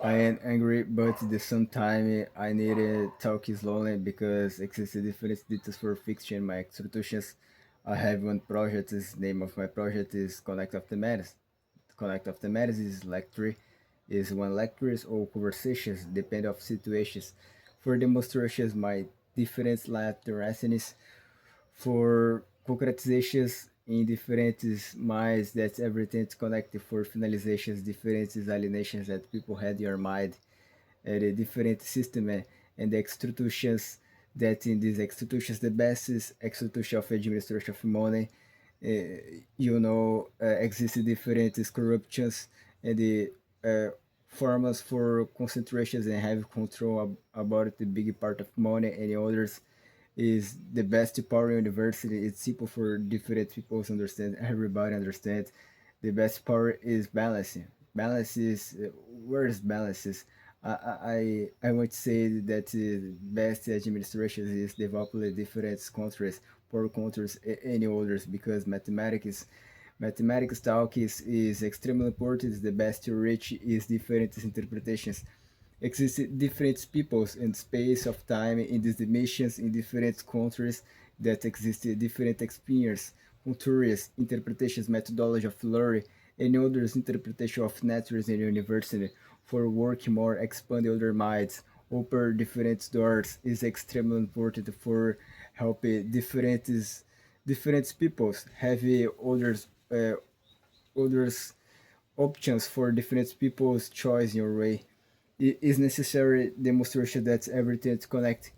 I am angry, but at the same time, I need to talk slowly because exists different details for fiction. My institutions. I have one project. The name of my project is Connect of the Matters. Connect of the Matters is lecture, is one lectures or conversations, depend of situations. For demonstrations, my different lessons for concretizations in different minds that everything is connected for finalizations, different alienations that people had in your mind a different system and the institutions that in these institutions the best is institution of administration of money exist different corruptions and the forms for concentrations and have control about the big part of money and others is the best power university. It's simple for different people to understand. Everybody understands. The best power is balancing. Balance is where is balances. I want to say that best administration is developed in different countries, poor countries, any others because mathematics talk is extremely important. The best to reach is different interpretations exist different peoples and space of time in these dimensions in different countries that exist different experience, cultures, interpretations, methodology of learning, and others interpretation of natures and university for work more expand other minds, open different doors is extremely important for helping different peoples have others options for different people's choice in your way. It is necessary demonstration that everything is connect.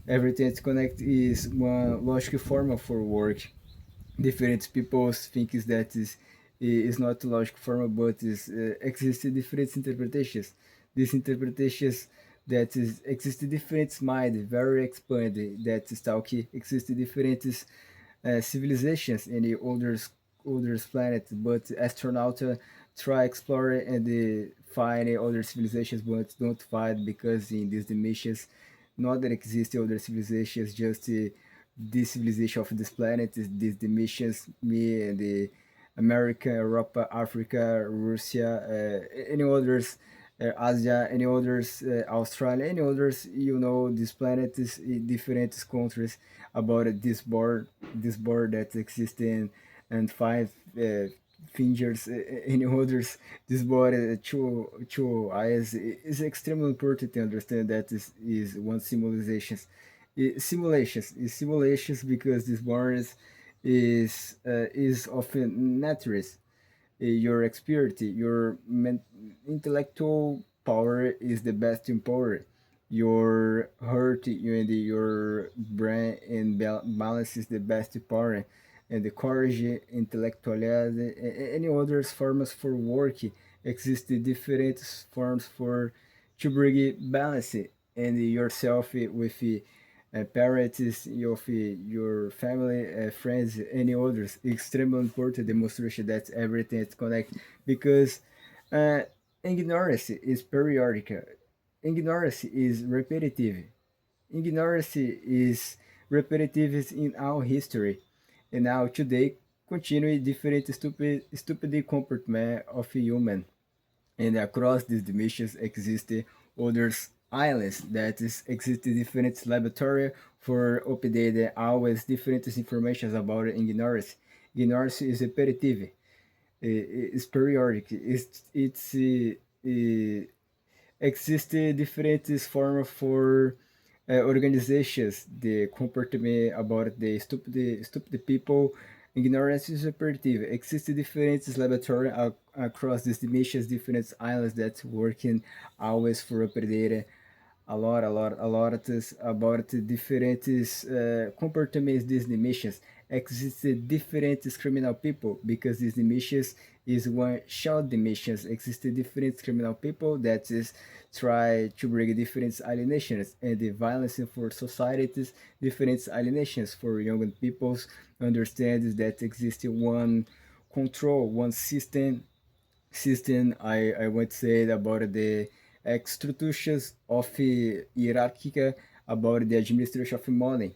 Everything is connect is one logical form for work. Different people think is that is not logical form, but is exist different interpretations. These interpretations that is exist different mind, very expanded. That is talk exist different civilizations in the others planet, but astronaut try explore and find other civilizations, but don't find because in these dimensions, not that exist other civilizations, just this civilization of this planet, these dimensions, me and the America, Europe, Africa, Russia, any others. Asia, any others, Australia, any others, this planet is in different countries about this board that exists in and five fingers in others this board two eyes is extremely important to understand that is one simulations because this board is often naturist your experience, your intellectual power is the best in power. Your heart and your brain and balance is the best power. And the courage, intellectuality, any other forms for work exist different forms for to bring balance and yourself with parents, your family, friends, any others. Extremely important demonstration that everything is connected because uh, ignorance is periodic. Ignorance is repetitive. Ignorance is repetitive in our history, and now today continue different stupid comportment of human and across these dimensions exist others islands that is exist different laboratory for update always different information about ignorance. Ignorance is repetitive, it's periodic, it's exist different form for organizations, the comportment about the stupid people. Ignorance is repetitive. Exist different laboratory across these dimensions, different islands that working always for update a lot of this about different comportments these emissions exist different criminal people because these emissions is one short emissions exist different criminal people that is try to bring different alienations and the violence for societies different alienations for young peoples understand that exist one control one system I would say about the institutions of hierarchy about the administration of money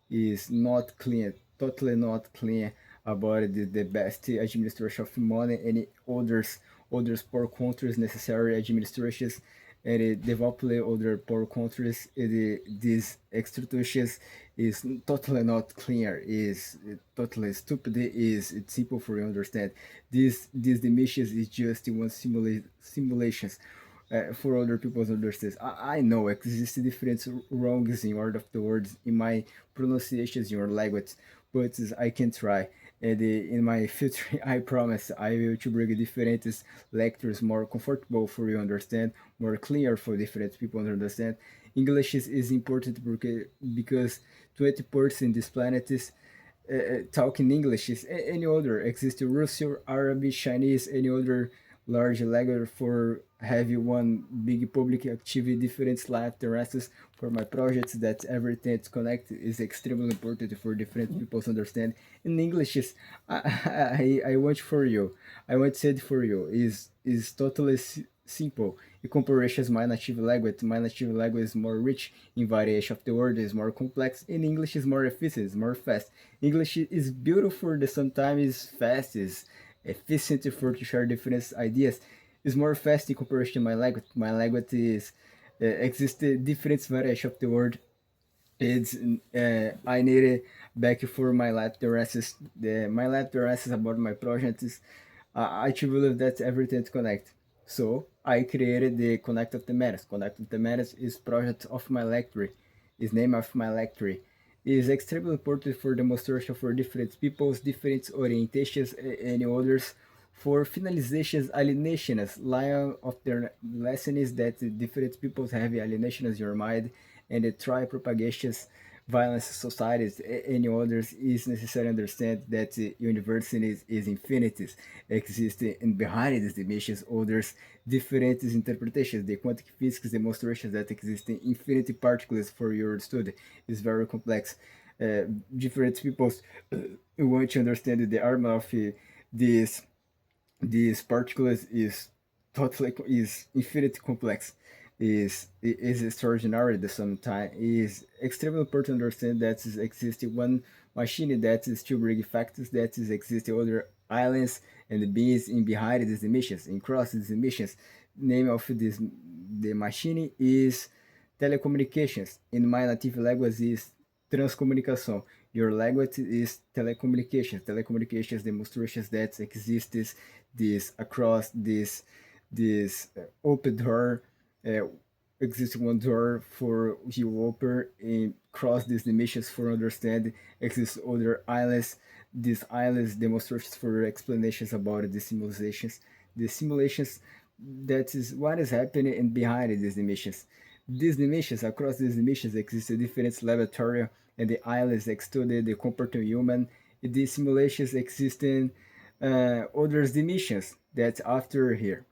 is not clear, totally not clear about the best administration of money and others others poor countries necessary administrations, and developing other poor countries. These institutions is totally not clear, is totally stupid, is it's simple for you to understand. These emissions is just one simulations for other people to understand. I know exist different wrongs in order of the words in my pronunciations in your language, but I can try. And in my future, I promise I will to bring different lectures more comfortable for you understand, more clear for different people to understand. English is important because 20% this planet is talking English is any other exist Russian, Arabic, Chinese, any other large language for having one big public activity different life the rest for my projects that everything it's connected is extremely important for different people to understand. In English is I want for you. I want said for you is totally simple. In comparison to my native language is more rich in variation of the word, is more complex. In English is more efficient, is more fast. English is beautiful, the sometimes is fast, is efficient for to share different ideas. It's more fast in comparison to my language. My language is exists different variation of the word. It's I need it back for my lab terraces. My lab terraces about my project is I truly believe that everything is connected. So I created the Connect of the Matters. Connect of the Matters is project of my lecture. Is name of my lecture. Is extremely important for demonstration for different peoples, different orientations, and others. For finalizations, alienations, line of their lesson is that different peoples have alienations in your mind, and the try propagations violence societies and others is necessary to understand that university is infinities exist and behind these dimensions others different interpretations. The quantum physics demonstrations that exist in infinity particles for your study is very complex. Different people want to understand the armor of this these particles is totally is infinite complex is extraordinary at the same time is extremely important to understand that is existing one machine that is to bring factors that is existing other islands and the beings in behind these emissions in cross these emissions. Name of this the machine is telecommunications. In my native language is transcomunicação. Your language is telecommunications. Telecommunications demonstrations that exist this across this open door. Uh, Exists one door for you open and cross these dimensions for understanding. Exists other islands. These islands demonstrations for explanations about the simulations. The simulations that is what is happening and behind these dimensions. These dimensions, across these dimensions, exist a different laboratory and the islands excluded the computer human. These simulations exist in other dimensions that after here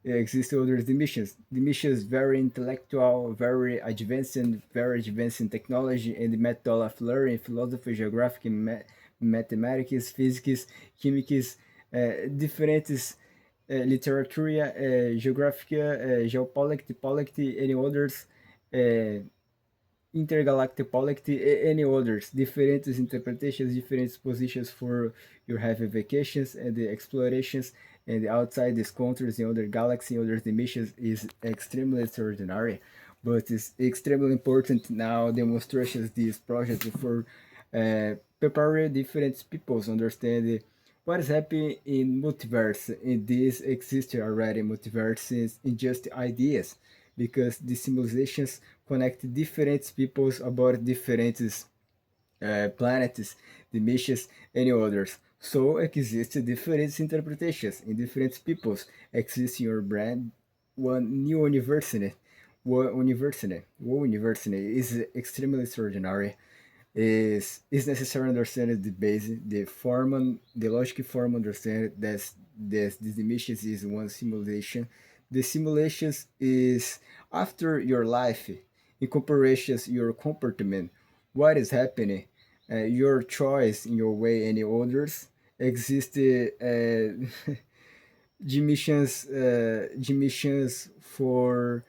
exist other dimensions. Dimensions very intellectual, very advanced in technology and the method of learning, philosophy, geography, mathematics, physics, chemics, different literatura, geographica, geopolitics, politics, and others, uh, intergalactic politics, any others, different interpretations, different positions for your heavy vacations and the explorations and outside these countries in other galaxies, other dimensions is extremely extraordinary. But it's extremely important now demonstrations these projects for prepare different peoples understand what is happening in multiverse. In this exist already multiverses in just ideas because the simulations connect different peoples about different planets, dimensions, and others. So exist different interpretations in different peoples. Exist in your brand one new university. One university is extremely extraordinary. Is necessary to understand the base, the form, the logic form. Understand that this emissions is one simulation. The simulations is after your life, in comparisons your comportment, what is happening, your choice in your way, any others exist. Dimensions for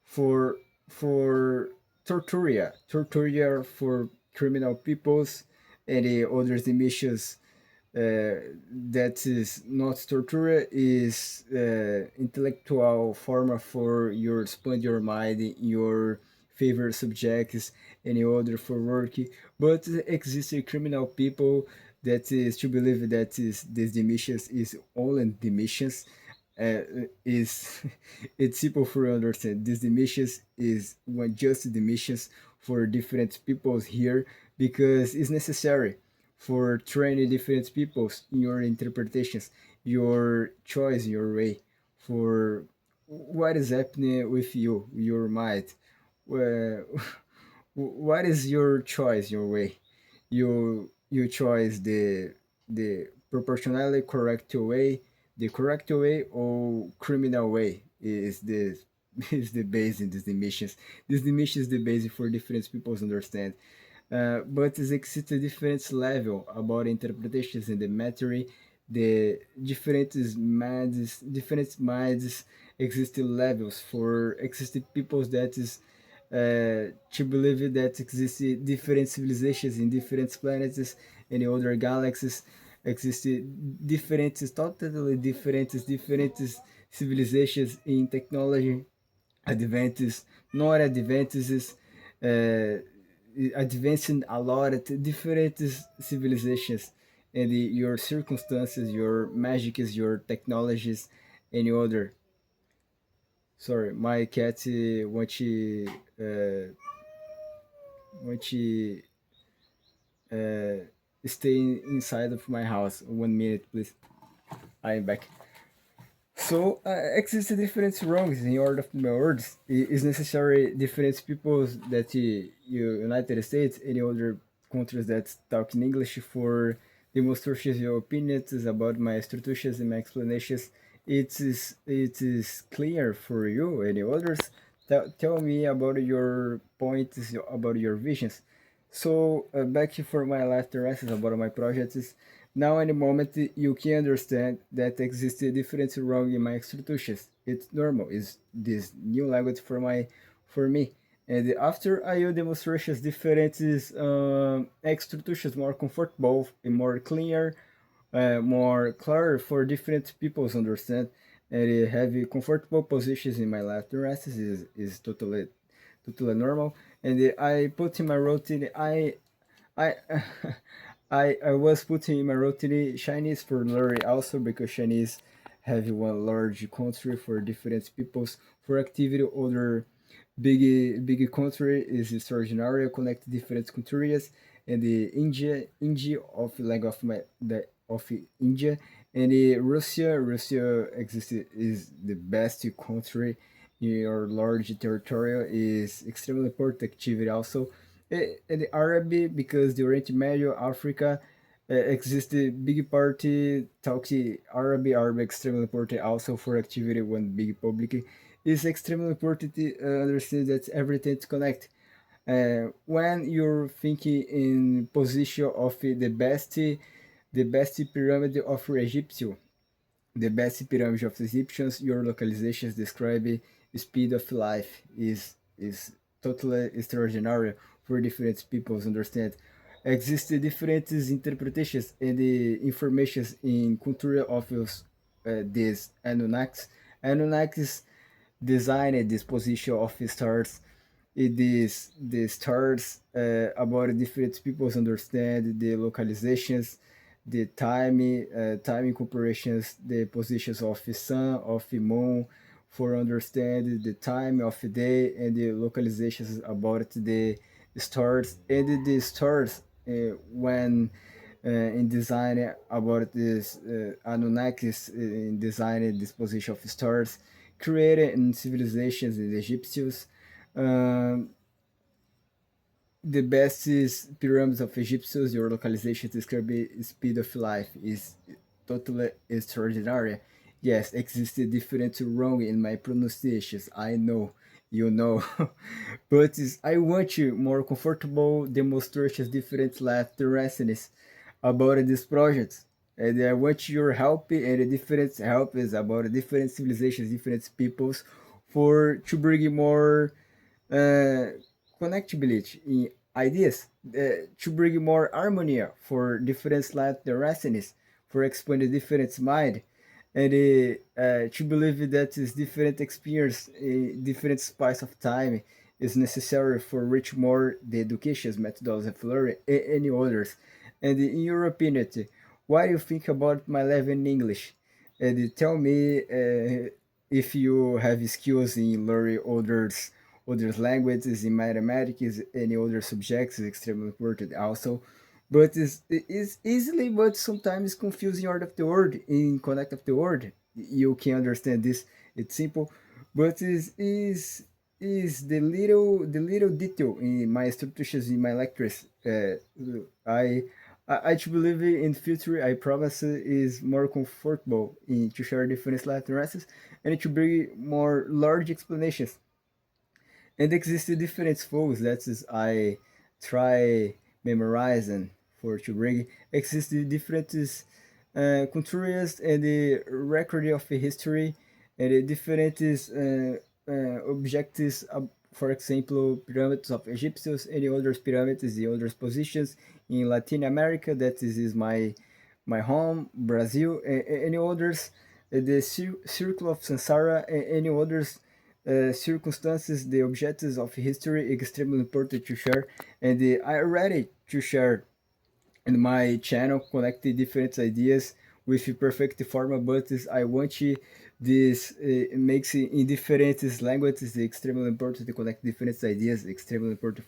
for torture for criminal peoples and the other emissions that is not torture, is intellectual form for your expand your mind in your favorite subjects, any other for work. But exist criminal people that is to believe that is this emissions is only emissions, is it's simple for you understand. This emissions is one just the emissions for different peoples here, because it's necessary for training different peoples in your interpretations, your choice, your way for what is happening with you, your mind. Well, what is your choice, your way? You choose the proportionally correct way, the correct way or criminal way is the is the base in these emissions. This emission is the base for different people's understand. But it exists a different level about interpretations in the matter. The different minds exist levels for existing peoples that is to believe that exist different civilizations in different planets and other galaxies. Exist different, totally different civilizations in technology, advances, not advances, uh, advancing a lot at different civilizations, and your circumstances, your magics, your technologies, any other. Sorry, my cat want to stay inside of my house. 1 minute, please. I'm back. So exist different wrongs in order of my words. It is necessary different peoples that United States, any other countries that talk in English for demonstrations your opinions about my institutions and my explanations. It is clear for you. Any others? Tell me about your points, about your visions. So back for my last addresses about my projects. Now, in the moment, you can understand that exists a difference wrong in my institutions. It's normal. It's this new language for me. And after I use demonstrations, different institutions more comfortable and more clear, more clear for different people's understand. And have comfortable positions in my left addresses is totally normal. And I put in my routine. I I was putting in my routine Chinese for learning also, because Chinese have one large country for different peoples for activity. Other big country is extraordinary, connect different countries, and the India of like of my the of India, and the Russia exists is the best country. Your large territorial is extremely important activity also. And the Arabic, because the Oriente Medio, Africa, exists a big party talk Arabic extremely important also for activity when big public is extremely important to understand that everything is connected. When you're thinking in position of the best pyramid of Egypt, the best pyramid of the Egyptians, your localizations describe speed of life is totally extraordinary for different peoples understand. Exist different interpretations and the informations in culture of these Anunnakis. Anunnakis designed this position of stars. It is the stars about different peoples understand the localizations, the timing comparisons, the positions of the sun, of the moon, for understand the time of the day and the localizations about the stars, and the stars when in design about this Anunnakis in designing this position of stars created in civilizations in the Egyptians. Um, the best is pyramids of Egyptians. Your localization describe speed of life is totally extraordinary. Yes, existed different wrong in my pronunciations. I know, you know, but I want you more comfortable demonstrations different life lessons about this project. And I want your help and the different help is about different civilizations, different peoples, for to bring more uh, connectability in ideas, to bring more harmony for different life lessons. for explain the different mind, and to believe that is different experience, different spice of time is necessary for reach more the education methods of learning any others. And in your opinion, what do you think about my level in English? And tell me if you have skills in learning others languages, in mathematics, any other subjects is extremely important also. But it's easily but sometimes confusing order of the word in connect of the word. You can understand this. It's simple, but is the little detail in my structures in my lectures. I I to believe in future. I promise is more comfortable in to share different references and to bring more large explanations and exist different flows that is I try memorizing for to bring exist different cultures and the record of the history and the different objectives for example pyramids of Egyptians any other pyramids the other positions in Latin America that is my home Brazil any others the circle of Sansara any others circumstances, the objectives of history extremely important to share, and I ready to share in my channel connect the different ideas with the perfect format, but I want you this makes it in different languages extremely important to connect different ideas, extremely important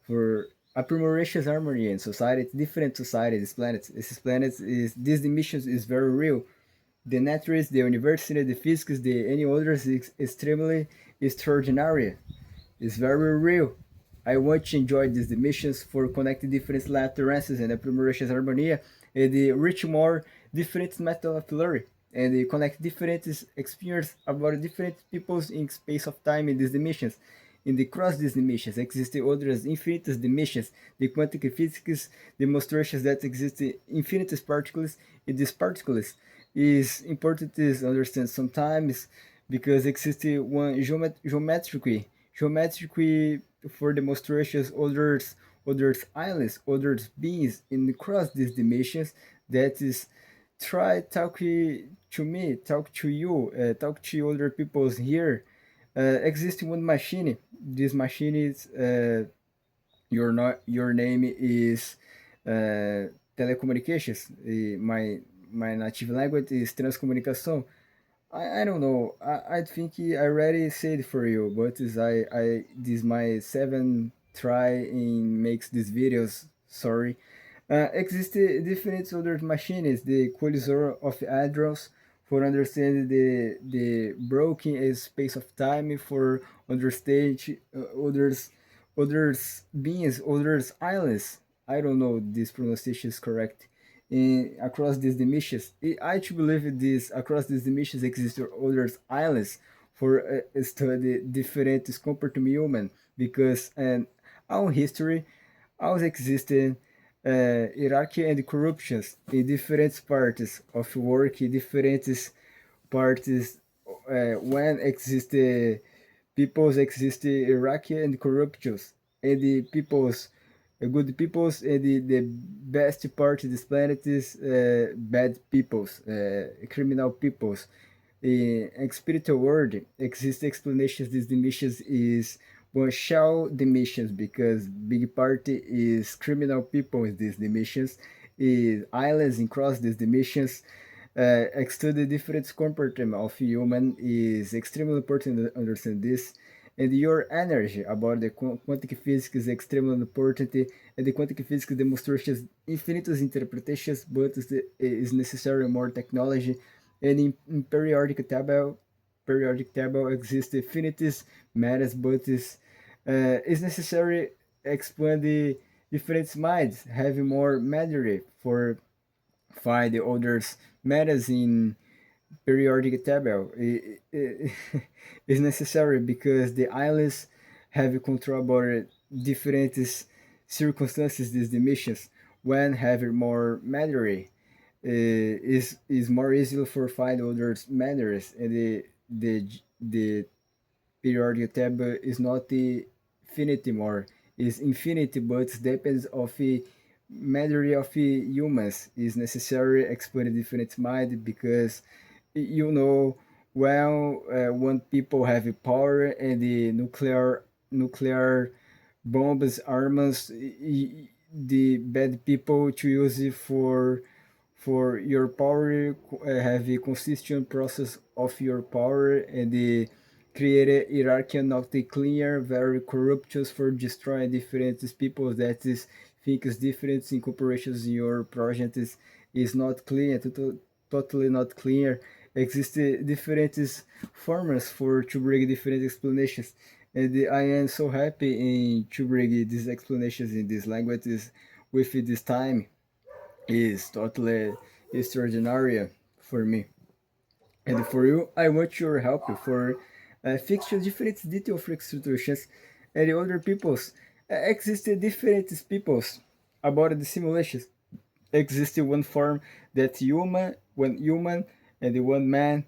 for appreciation harmony in society, different society, this planet is this emissions is very real the naturalist, the university, the physics, the any others is extremely extraordinary. It's very real. I want to enjoy these missions for connecting different laterances and applications harmonia and reach more different method of learning and connect different experience about different peoples in space of time in these dimensions. In the cross these dimensions exist other infinite dimensions, the quantum physics demonstrations that exist infinite particles in these particles is important to understand sometimes because exists one geometrically for demonstrations others islands others beings in across these dimensions that is try talk to me talk to you talk to other peoples here exists one machine this machine is your name is telecommunications my native language is transcomunicação. I don't know. I think I already said for you, but is I this my seven try in makes these videos. Sorry. Exist different other machines, the collision of hadrons for understand the broken space of time for understand others beings, others islands. I don't know this pronunciation is correct. In across these dimensions, I to believe this across these dimensions exist others islands for study different comportment human because our history always existed hierarchy and corruptions in different parts of work, in different parties when existed peoples exist hierarchy and corruptions and the peoples good peoples and the best part of this planet is bad peoples criminal peoples in spiritual world exist explanations these dimensions is one shall dimensions because big part is criminal people in these dimensions is islands in cross these dimensions study different comportment of human is extremely important to understand this and your energy about the quantum physics is extremely important and the quantum physics demonstrations infinite interpretations but is necessary more technology and in periodic table exists infinities matters but is necessary explain the different minds having more matter for find the others matters in periodic table is necessary because the islands have control over different circumstances these dimensions when have more matter is more easy for find others matters and the periodic table is not the infinity more is infinity but depends of matter of humans is necessary explain a different mind because you know well when people have power and the nuclear bombs arms the bad people to use it for your power have a consistent process of your power and the create a hierarchy not the clear very corruptious for destroying different people that is think is different in corporations in your project is not clear totally not clear exist different formulas for to bring different explanations and I am so happy in to bring these explanations in these languages with this time is totally extraordinary for me. And for you, I want your help for fix the different detail of institutions and the other peoples. Exist different peoples about the simulations. Exist one form that one human and the one man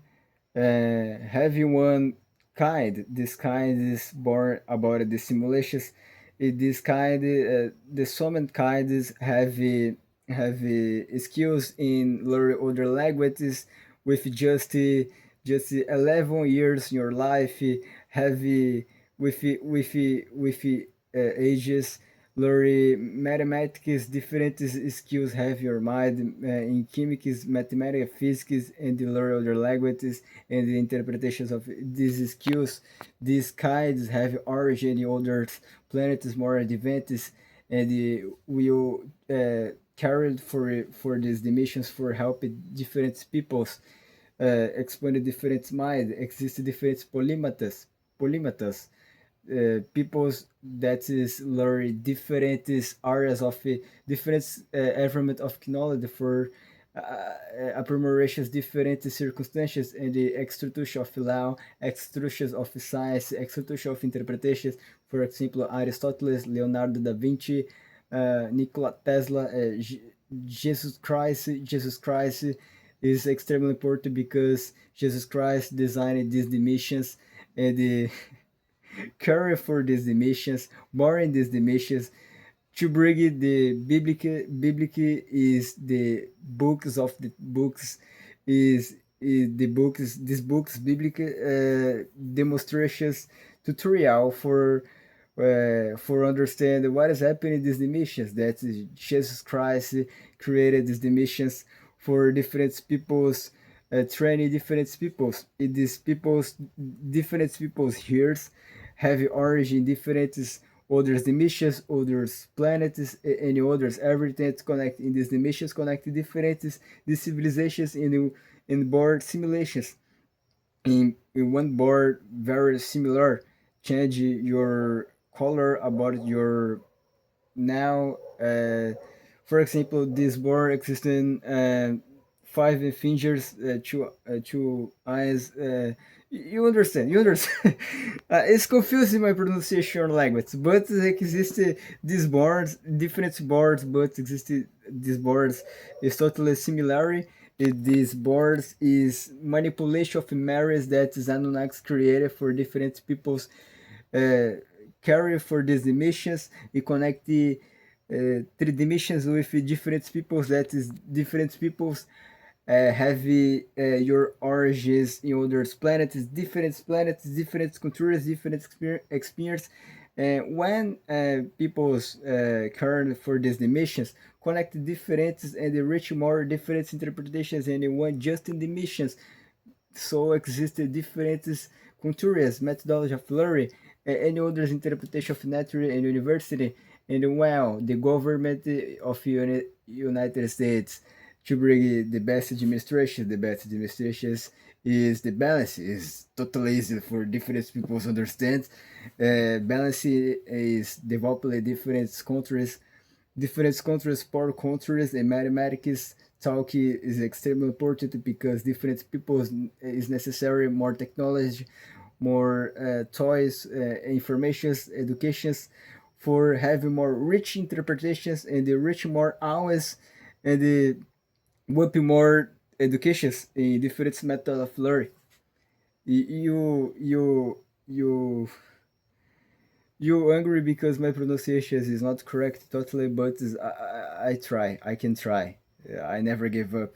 having one kind. This kind is born about the simulations. This kind, the some kinds have skills in learn other languages with just 11 years in your life. Have with ages learn mathematics, different skills have your mind in chemics, mathematics, physics, and learn other languages and the interpretations of these skills. These kinds have origin in other planets more advanced and will carried for these dimensions for helping different peoples expand different mind. Exist different polymaths peoples that is learn different areas of different environment of knowledge for appropriations different circumstances and the execution of law, execution of science, execution of interpretations. For example, Aristotle, Leonardo da Vinci, Nikola Tesla, Jesus Christ is extremely important because Jesus Christ designed these dimensions and carry for these dimensions, more in these dimensions. To bring it, the biblical is the books of the books is the books these books biblical demonstrations tutorial for understand what is happening in these dimensions that Jesus Christ created these dimensions for different peoples training different peoples these peoples different people's hears have origin different others dimensions others planets and others everything that's connected in these dimensions connect different these civilizations in board simulations in one board very similar change your color about your now for example this board existing five fingers two eyes you understand you understand it's confusing my pronunciation language but exist these boards different boards but exist these boards is totally similar these boards is manipulation of memories that Anunnakis created for different people's uh, carry for these dimensions. You connect the three dimensions with different peoples. That is different peoples have your origins in other planets, different cultures, different experience. When people's current for these dimensions connect differences and they reach more different interpretations and one just in dimensions so existed different cultures, methodology of learning, and others interpretation of nature and university, and well, the government of United States to bring the best administration is the balance is totally easy for different people to understand. Balance is developed in different countries, poor countries, and mathematics talk is extremely important because different people is necessary more technology, more toys, informations, educations for having more rich interpretations and the rich more hours and the whoop more educations in different method of learning. You You angry because my pronunciation is not correct totally, but I try. I can try. I never give up.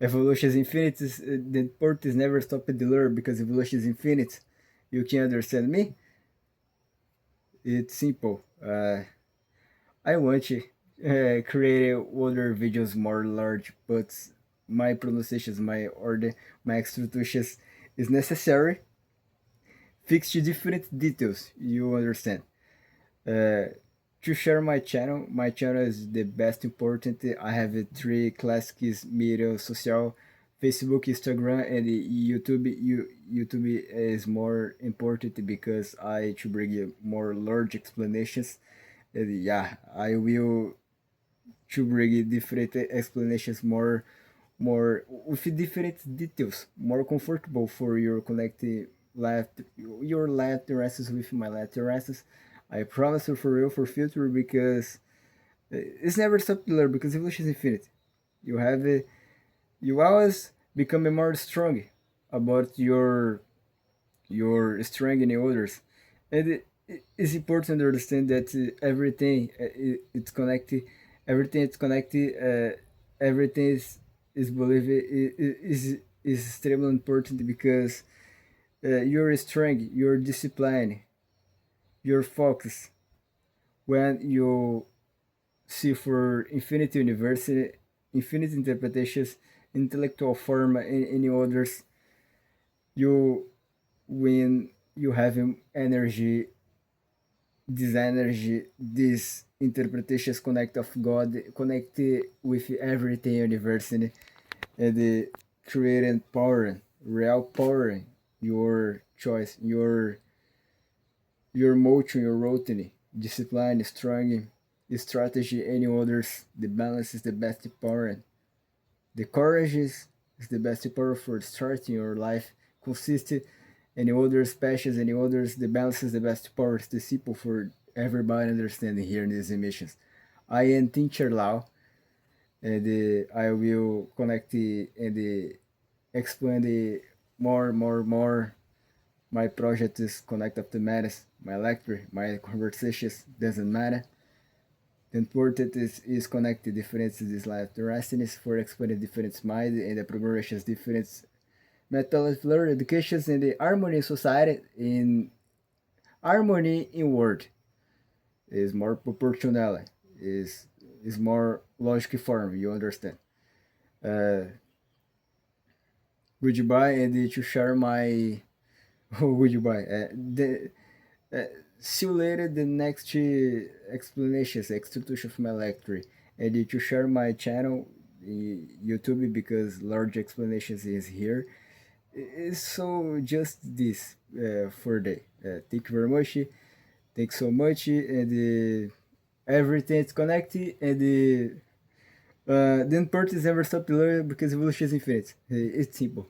Evolution is infinite. The port is never stopped the lure because evolution is infinite. You can understand me? It's simple. I want to create other videos more large, but my pronunciations, my order, my executions is necessary. Fix the different details. You understand? Uh, to share my channel is the best important. I have three classics media social, Facebook, Instagram, and YouTube. YouTube is more important because I to bring you more large explanations. And yeah, I will to bring different explanations more with different details, more comfortable for your connecting left your left interests with my left interests. I promise you for real for future because it's never stop to learn because evolution is infinite. You have you always become more strong about your strength in others, and it's important to understand that everything it's connected, everything is connected, everything is believed is extremely important because your strength, your discipline, your focus when you see for infinite university, infinite interpretations, intellectual form, and any others, you when you have energy, this energy, these interpretations connect of God, connect with everything university, and creating power, real power, your choice, your motion, your routine, discipline, strong strategy, any others. The balance is the best power. The courage is the best power for starting your life. Consistent, any others, passions, any others. The balance is the best power. It's the simple for everybody understanding here in these emissions. I am teacher Lau, and I will connect and explain more. My project is connect up to matters. My lecture, my conversations doesn't matter. The important is connect the differences is life. The resting is for explaining different mind and the progressions different methods learn educations and the harmony in society in harmony in world is more proportional is more logic form, you understand. Uh would you buy and to share my would you buy the uh, see you later the next explanations execution of my lecture and to share my channel YouTube because large explanations is here. So just this for the thank you very much. Thanks so much and everything is connected and the important is never stop to learn because evolution is infinite. It's simple.